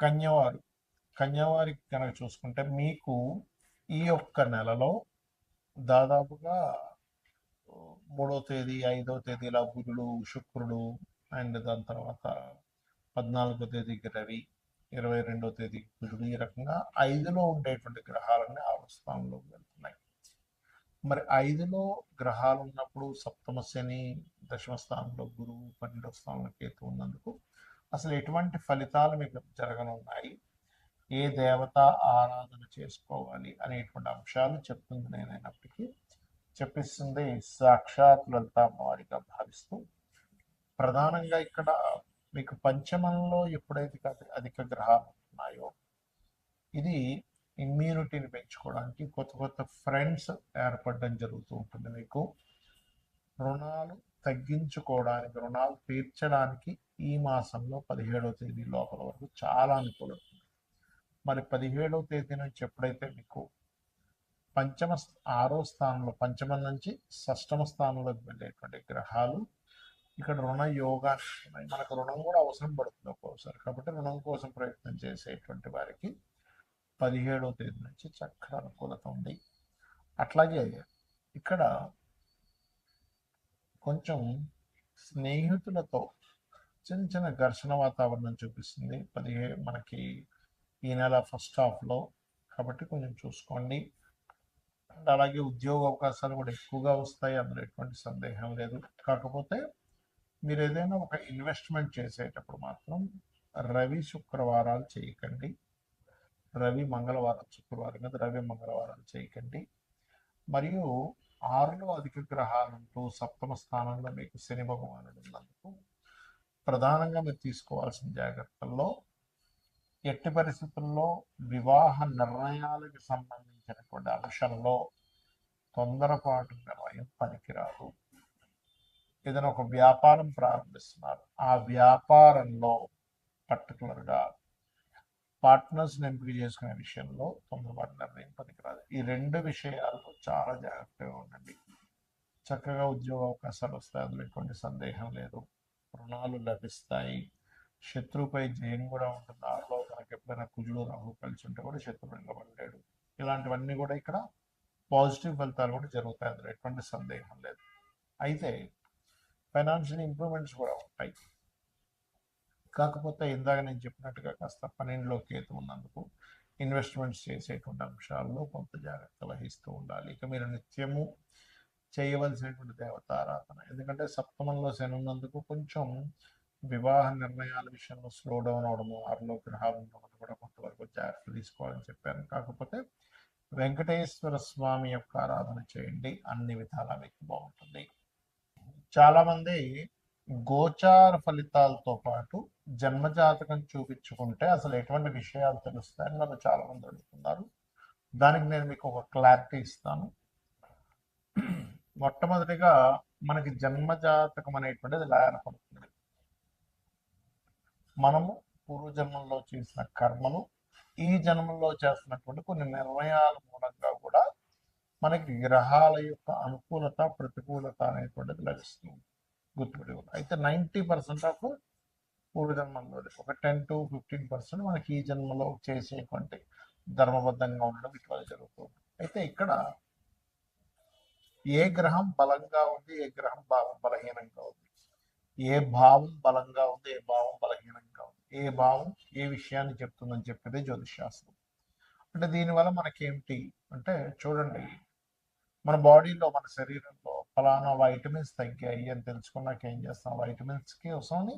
కన్యవారు కన్యవారికి కనుక చూసుకుంటే మీకు ఈ ఒక్క నెలలో దాదాపుగా 3వ తేదీ 5వ తేదీ ఇలా బుధుడు శుక్రుడు అండ్ దాని తర్వాత 14వ తేదీకి రవి 22వ తేదీ కుజుడు ఈ రకంగా 5లో ఉండేటువంటి గ్రహాలన్నీ 6వ స్థానంలోకి వెళ్తున్నాయి. మరి 5లో గ్రహాలు ఉన్నప్పుడు సప్తమ శని, దశమ స్థానంలో గురువు, 12వ స్థానంలో కేతు ఉన్నందుకు అసలు ఎటువంటి ఫలితాలు మీకు జరగనున్నాయి, ఏ దేవత ఆరాధన చేసుకోవాలి అనేటువంటి అంశాలు చెప్తుంది నేనైనప్పటికీ చెప్పిస్తుంది సాక్షాత్ లలిత అమ్మవారిగా భావిస్తూ, ప్రధానంగా ఇక్కడ మీకు పంచమంలో ఎప్పుడైతే అధిక గ్రహాలు ఉన్నాయో ఇది ఇమ్యూనిటీని పెంచుకోవడానికి, కొత్త కొత్త ఫ్రెండ్స్ ఏర్పడడం జరుగుతూ ఉంటుంది. మీకు రుణాలు తగ్గించుకోవడానికి, రుణాలు తీర్చడానికి ఈ మాసంలో 17వ తేదీ లోపల వరకు చాలా అనుకూలం. మరి 17వ తేదీ నుంచి ఎప్పుడైతే మీకు పంచమ 6వ స్థానంలో, పంచమం నుంచి షష్టమ స్థానంలోకి వెళ్ళేటువంటి గ్రహాలు ఇక్కడ రుణ యోగాన్ని ఉన్నాయి. మనకు రుణం కూడా అవసరం పడుతుంది ఒక్కోసారి, కాబట్టి రుణం కోసం ప్రయత్నం చేసేటువంటి వారికి 17వ తేదీ నుంచి చక్కగా అనుకూలత ఉంది. అట్లాగే ఇక్కడ కొంచెం స్నేహితులతో చిన్న చిన్న ఘర్షణ వాతావరణం చూపిస్తుంది మనకి ఈ నెల ఫస్ట్ హాఫ్లో, కాబట్టి కొంచెం చూసుకోండి. అండ్ అలాగే ఉద్యోగ అవకాశాలు కూడా ఎక్కువగా వస్తాయి, అందులో ఎటువంటి సందేహం లేదు. కాకపోతే మీరు ఏదైనా ఒక ఇన్వెస్ట్మెంట్ చేసేటప్పుడు మాత్రం రవి శుక్రవారాలు చేయకండి. రవి మంగళవారం, శుక్రవారం కదా, రవి మంగళవారాలు చేయకండి. మరియు 6లో అధిక గ్రహాలంటూ సప్తమ స్థానంలో మీకు శని భగవానుడు ఉన్నందుకు ప్రధానంగా మీరు తీసుకోవాల్సిన జాగ్రత్తల్లో ఎట్టి పరిస్థితుల్లో వివాహ నిర్ణయాలకు సంబంధించినటువంటి అంశంలో తొందరపాటు నిర్ణయం పనికిరాదు. ఏదైనా ఒక వ్యాపారం ప్రారంభిస్తున్నారు, ఆ వ్యాపారంలో పర్టికులర్గా పార్ట్నర్స్ని ఎంపిక చేసుకునే విషయంలో తొందరపాటు నిర్ణయం పనికిరాదు. ఈ 2 విషయాల్లో చాలా జాగ్రత్తగా ఉండండి. చక్కగా ఉద్యోగ అవకాశాలు వస్తాయి, అందులో ఎటువంటి సందేహం లేదు. రుణాలు లభిస్తాయి. శత్రువుపై జయం కూడా ఉంటుంది. ఆరులో కనుక ఎప్పుడైనా కుజుడు రాహు కలిసి ఉంటే కూడా శత్రువు నిలబడలేడు. ఇలాంటివన్నీ కూడా ఇక్కడ పాజిటివ్ ఫలితాలు కూడా జరుగుతాయి, అందులో ఎటువంటి సందేహం లేదు. అయితే ఫైనాన్షియల్ ఇంప్రూవ్మెంట్స్ కూడా ఉంటాయి. కాకపోతే ఇందాక నేను చెప్పినట్టుగా కాస్త 12లో కేతు ఉన్నందుకు ఇన్వెస్ట్మెంట్స్ చేసేటువంటి అంశాల్లో కొంత జాగ్రత్త వహిస్తూ ఉండాలి. ఇక మీరు నిత్యము చేయవలసినటువంటి దేవతారాధన, ఎందుకంటే సప్తమంలో శని ఉన్నందుకు కొంచెం వివాహ నిర్ణయాల విషయంలో స్లో డౌన్ అవడము, 6లో గ్రహాలు ఉండడం కూడా కొంతవరకు జాగ్రత్త తీసుకోవాలని చెప్పాను. కాకపోతే వెంకటేశ్వర స్వామి యొక్క ఆరాధన చేయండి, అన్ని విధాలా మీకు బాగుంటుంది. చాలామంది గోచార ఫలితాలతో పాటు జన్మజాతకం చూపించుకుంటే అసలు ఎటువంటి విషయాలు తెలుస్తాయని నన్ను చాలామంది అడుగుతున్నారు. దానికి నేను మీకు ఒక క్లారిటీ ఇస్తాను. మొట్టమొదటిగా మనకి జన్మజాతకం అనేటువంటిది ఎలా ఏర్పడుతుంది, మనము పూర్వజన్మల్లో చేసిన కర్మలు, ఈ జన్మల్లో చేస్తున్నటువంటి కొన్ని నిర్ణయాల మూలంగా కూడా మనకి గ్రహాల యొక్క అనుకూలత ప్రతికూలత అనేటువంటిది లభిస్తుంది. గుర్తుపెట్టుకోండి. అయితే 90% ఆఫ్ పూర్వజన్మల్లో, ఒక 10 to 15% మనకి ఈ జన్మలో చేసేటువంటి ధర్మబద్ధంగా ఉండడం ఇట్లా జరుగుతుంది. అయితే ఇక్కడ ఏ గ్రహం బలంగా ఉంది, ఏ గ్రహం బలహీనంగా ఉంది, ఏ భావం బలంగా ఉంది, ఏ భావం బలహీనంగా ఉంది, ఏ భావం ఏ విషయాన్ని చెప్తుందని చెప్పేది జ్యోతిషాస్త్రం. అంటే దీనివల్ల మనకేమిటి అంటే, చూడండి, మన బాడీలో, మన శరీరంలో ఫలానా వైటమిన్స్ తగ్గాయి అని తెలుసుకున్నాక ఏం చేస్తాం, వైటమిన్స్కి వస్తుంది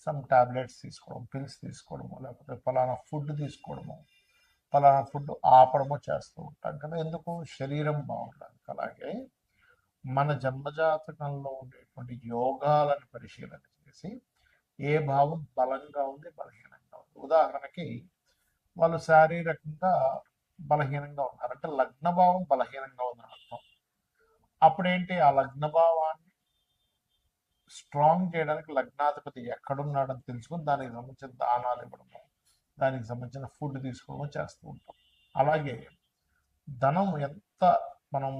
సమ్ టాబ్లెట్స్ తీసుకోవడం, పిల్స్ తీసుకోవడము, లేకపోతే ఫలానా ఫుడ్ తీసుకోవడము, ఫలానా ఫుడ్ ఆపడము చేస్తూ ఉంటాం కదా. ఎందుకు? శరీరం బాగుండడానికి. అలాగే మన జన్మజాతకంలో ఉండేటువంటి యోగాలను పరిశీలన చేసి ఏ భావం బలంగా ఉంది, బలహీనంగా ఉంది. ఉదాహరణకి వాళ్ళు శారీరకంగా బలహీనంగా ఉన్నారంటే లగ్న భావం బలహీనంగా ఉందని అర్థం. అప్పుడేంటి, ఆ లగ్న భావాన్ని స్ట్రాంగ్ చేయడానికి లగ్నాధిపతి ఎక్కడున్నాడని తెలుసుకొని దానికి సంబంధించిన దానాలు ఇవ్వడము, దానికి సంబంధించిన ఫుడ్ తీసుకోవడము చేస్తూ ఉంటాం. అలాగే ధనం ఎంత మనం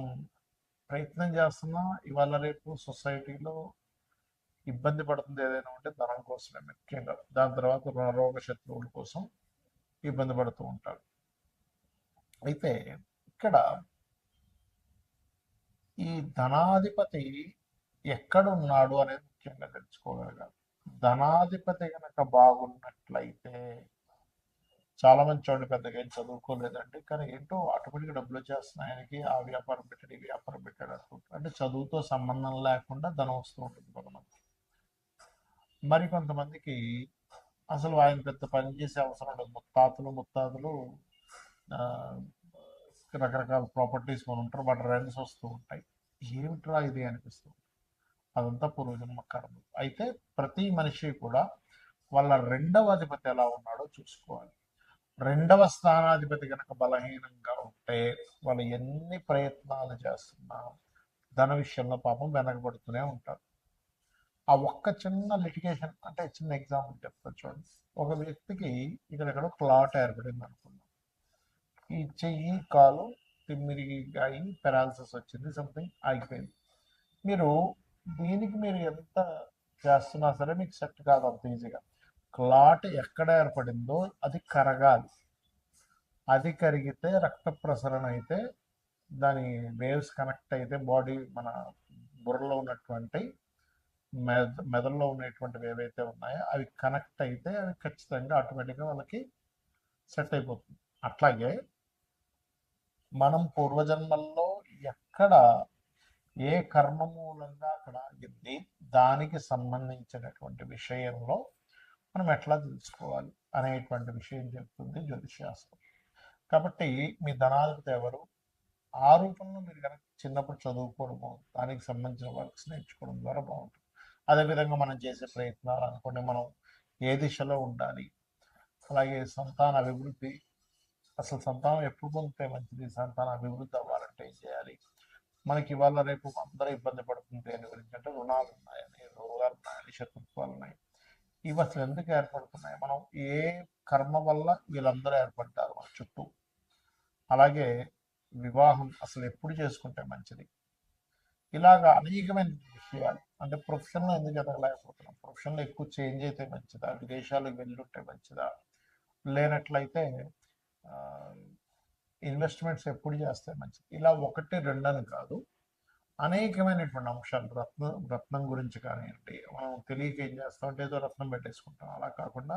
ప్రయత్నం చేస్తున్నా ఇవాళ రేపు సొసైటీలో ఇబ్బంది పడుతుంది ఏదైనా ఉంటే ధనం కోసమే ముఖ్యంగా. దాని తర్వాత రోగ శత్రువుల కోసం ఇబ్బంది పడుతూ ఉంటారు. అయితే ఇక్కడ ఈ ధనాధిపతి ఎక్కడున్నాడు అనేది ముఖ్యంగా తెలుసుకోగలగాలి. ధనాధిపతి కనుక బాగున్నట్లయితే చాలా మంది చూడండి పెద్దగా ఏం చదువుకోలేదండి, కానీ ఏంటో ఆటోమేటిక్గా డబ్బులు వచ్చేస్తున్నాయి ఆయనకి, ఆ వ్యాపారం పెట్టాడు ఈ వ్యాపారం పెట్టాడు అనుకుంటారు. అంటే చదువుతో సంబంధం లేకుండా ధనం వస్తూ ఉంటుంది కొంతమంది. మరి కొంతమందికి అసలు ఆయన పెద్ద పని చేసే అవసరం ఉండదు. ముత్తాతలు ఆ, రకరకాల ప్రాపర్టీస్ కొని ఉంటారు, వాటి రెంట్స్ వస్తూ ఉంటాయి. ఏమిట్రా ఇది అనిపిస్తుంది. అదంతా పూర్వజన్మ కర్మ. అయితే ప్రతి మనిషి కూడా వాళ్ళ రెండవ అధిపతి ఎలా ఉన్నాడో చూసుకోవాలి. రెండవ స్థానాధిపతి కనుక బలహీనంగా ఉంటే వాళ్ళు ఎన్ని ప్రయత్నాలు చేస్తున్నా ధన విషయంలో పాపం వెనకబడుతూనే ఉంటారు. ఆ ఒక్క చిన్న లిటిగేషన్, అంటే చిన్న ఎగ్జాంపుల్ చెప్తా చూడండి. ఒక వ్యక్తికి ఇక్కడెక్కడో క్లాట్ ఏర్పడింది అనుకుందాం. ఈ చెయ్యి కాలు తిమ్మిరి అయి పెరాలసిస్ వచ్చింది, సంథింగ్ ఆగిపోయింది. మీరు దీనికి మీరు ఎంత చేస్తున్నా సరే మీకు సెట్ కాదు అంత ఈజీగా. క్లాట్ ఎక్కడ ఏర్పడిందో అది కరగాలి. అది కరిగితే రక్త ప్రసరణ అయితే దాని వేవ్స్ కనెక్ట్ అయితే బాడీ మన బుర్రలో ఉన్నటువంటి మెదడులో ఉన్నటువంటివి ఏవైతే ఉన్నాయో అవి కనెక్ట్ అయితే అవి ఖచ్చితంగా ఆటోమేటిక్గా వాళ్ళకి సెట్ అయిపోతుంది. అట్లాగే మనం పూర్వజన్మల్లో ఎక్కడ ఏ కర్మ మూలంగా అక్కడ ఆగింది దానికి సంబంధించినటువంటి విషయంలో మనం ఎట్లా తెలుసుకోవాలి అనేటువంటి విషయం చెప్తుంది జ్యోతిషాస్త్రం. కాబట్టి మీ ధనాధిపతి ఎవరు, ఆ రూపంలో మీరు కనుక చిన్నప్పుడు చదువుకోవడము దానికి సంబంధించిన వర్క్స్ నేర్చుకోవడం ద్వారా బాగుంటుంది. అదేవిధంగా మనం చేసే ప్రయత్నాలు అనుకోండి, మనం ఏ దిశలో ఉండాలి, అలాగే సంతాన అభివృద్ధి, అసలు సంతానం ఎప్పుడు పొందితే మంచిది, సంతాన అభివృద్ధి అవ్వాలంటే ఏం చేయాలి, మనకి ఇవాళ రేపు అందరూ ఇబ్బంది పడుతుంది దేని గురించి అంటే రుణాలు ఉన్నాయని, రోగాలు ఉన్నాయని, శత్రుత్వాలు ఉన్నాయి. ఇవి అసలు ఎందుకు ఏర్పడుతున్నాయి, మనం ఏ కర్మ వల్ల వీళ్ళందరూ ఏర్పడ్డారు మన చుట్టూ, అలాగే వివాహం అసలు ఎప్పుడు చేసుకుంటే మంచిది, ఇలాగా అనేకమైన విషయాలు. అంటే ప్రొఫెషన్లో ఎందుకు ఎదగలేకపోతున్నాం, ప్రొఫెషన్లో ఎక్కువ చేంజ్ అయితే మంచిదా, విదేశాలకు వెళ్ళుంటే మంచిదా, లేనట్లయితే ఇన్వెస్ట్మెంట్స్ ఎప్పుడు చేస్తే మంచిది. ఇలా ఒకటి రెండని కాదు, అనేకమైనటువంటి అంశాలు. రత్నం గురించి కానివ్వండి, మనం తెలియక ఏం చేస్తాం అంటే ఏదో రత్నం పెట్టేసుకుంటాం. అలా కాకుండా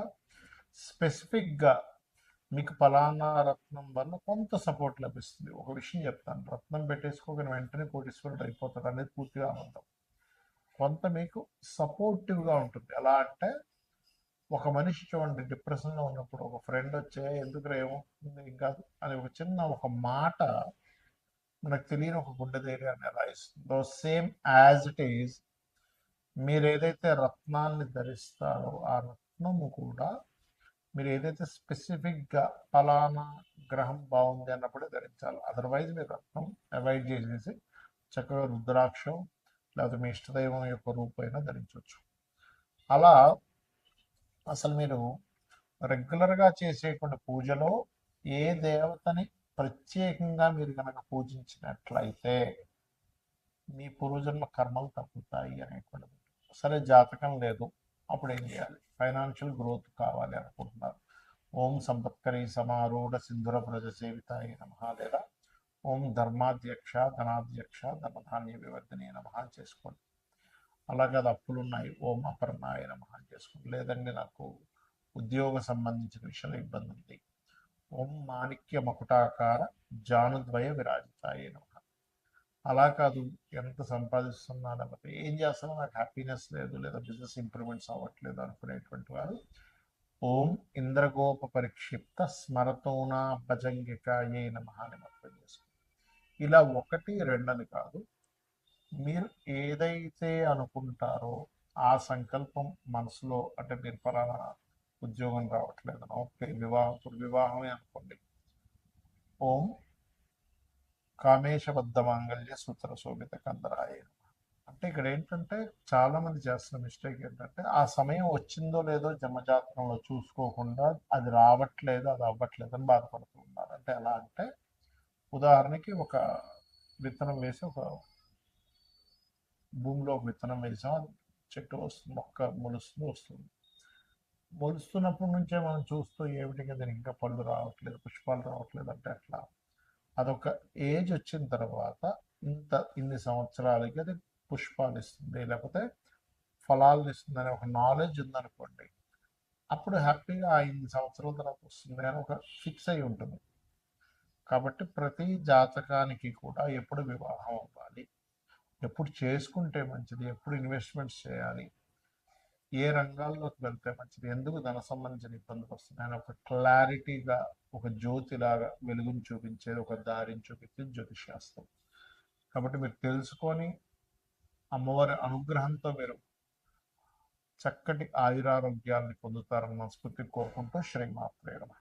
స్పెసిఫిక్గా మీకు ఫలానా రత్నం వల్ల కొంత సపోర్ట్ లభిస్తుంది. ఒక విషయం చెప్తాను, రత్నం పెట్టేసుకోగానే వెంటనే కోటీశ్వరుడు అయిపోతాడు అనేది పూర్తిగా అబద్ధం. కొంత మీకు సపోర్టివ్గా ఉంటుంది. ఎలా అంటే ఒక మనిషి చూడండి డిప్రెషన్లో ఉన్నప్పుడు ఒక ఫ్రెండ్ వచ్చే ఎందుకు ఏమవుతుంది ఏం కాదు అని ఒక చిన్న ఒక మాట మనకు తెలియని ఒక గుండె ధైర్యాన్ని ఎలా ఇస్తుందో, సేమ్ యాజ్ ఇట్ ఈజ్ మీరు ఏదైతే రత్నాన్ని ధరిస్తారో ఆ రత్నము కూడా మీరు ఏదైతే స్పెసిఫిక్గా ఫలానా గ్రహం బాగుంది అన్నప్పుడే ధరించాలి. అదర్వైజ్ మీరు రత్నం అవాయిడ్ చేసేసి చక్కగా రుద్రాక్షం లేకపోతే మీ ఇష్టదైవం యొక్క రూపైనా ధరించవచ్చు. అలా అసలు మీరు రెగ్యులర్గా చేసేటువంటి పూజలో ఏ దేవతని ప్రత్యేకంగా మీరు కనుక పూజించినట్లయితే మీ పూర్వజన్మ కర్మలు తగ్గుతాయి అనేటువంటిది. సరే జాతకం లేదు, అప్పుడు ఏం చేయాలి, ఫైనాన్షియల్ గ్రోత్ కావాలి అనుకుంటున్నారు, ఓం సంపత్కరీ సమారూఢ సింధుర బ్రజ సేవితాయి నమః, లేదా ఓం ధర్మాధ్యక్ష ధనాధ్యక్ష ధనధాన్య వివర్ధని నమః చేసుకోండి. అలాగే అది అప్పులు ఉన్నాయి, ఓం అపర్ణాయ నమః చేసుకోండి. లేదండి నాకు ఉద్యోగ సంబంధించిన విషయంలో ఇబ్బంది ఉంది, ఓం మాణిక్య మకుటాకార జానుద్వయ విరాజితాయ నమః. అలా కాదు, ఎంత సంపాదిస్తున్నా లేకపోతే ఏం చేస్తున్నా నాకు హ్యాపీనెస్ లేదు లేదా బిజినెస్ ఇంప్రూవ్మెంట్స్ అవ్వట్లేదు అనుకునేటువంటి వారు ఓం ఇంద్రగోప పరిక్షిప్త స్మరతోనా భజంగికాయే నమః అని మంత్రం చేసుకోండి. ఇలా ఒకటి రెండని కాదు, మీరు ఏదైతే అనుకుంటారో ఆ సంకల్పం మనసులో, అంటే మీరు ఫలానా ఉద్యోగం రావట్లేదు, ఓకే వివాహమే అనుకోండి, ఓం కామేశబద్ధ మాంగళ్య సూత్ర శోభిత కందరాయ. అంటే ఇక్కడ ఏంటంటే చాలా మంది చేస్తున్న మిస్టేక్ ఏంటంటే ఆ సమయం వచ్చిందో లేదో జన్మజాతకంలో చూసుకోకుండా అది రావట్లేదు అది అవ్వట్లేదు అని బాధపడుతూ ఉన్నారు. అంటే ఎలా అంటే ఉదాహరణకి ఒక విత్తనం వేసి ఒక భూమిలో ఒక విత్తనం వేసాం, అది చెట్టు వస్తుంది, మొక్క మొలుస్తుంది వస్తుంది. మొలుస్తున్నప్పటి నుంచే మనం చూస్తూ ఏమిటి కదా ఇంకా పళ్ళు రావట్లేదు, పుష్పాలు రావట్లేదు అంటే అట్లా. అదొక ఏజ్ వచ్చిన తర్వాత ఇన్ని సంవత్సరాలకి అది పుష్పాలు ఇస్తుంది, లేకపోతే ఫలాలు ఇస్తుంది అనే ఒక నాలెడ్జ్ ఉందనుకోండి, అప్పుడు హ్యాపీగా ఆ ఇన్ని సంవత్సరాల తర్వాత వస్తుంది అని ఒక ఫిక్స్ అయి ఉంటుంది. కాబట్టి ప్రతి జాతకానికి కూడా ఎప్పుడు వివాహం అవ్వాలి, ఎప్పుడు చేసుకుంటే మంచిది, ఎప్పుడు ఇన్వెస్ట్మెంట్స్ చేయాలి, ఏ రంగాల్లోకి వెళ్తే మంచిది, ఎందుకు ధన సంబంధించిన ఇబ్బందులు వస్తున్నాయని ఒక క్లారిటీగా, ఒక జ్యోతిలాగా వెలుగుని చూపించేది, ఒక దారిని చూపించేది జ్యోతిష్ శాస్త్రం. కాబట్టి మీరు తెలుసుకొని అమ్మవారి అనుగ్రహంతో మీరు చక్కటి ఆయురారోగ్యాన్ని పొందుతారని మనస్ఫూర్తి కోరుకుంటూ శ్రీమాత్రే నమః.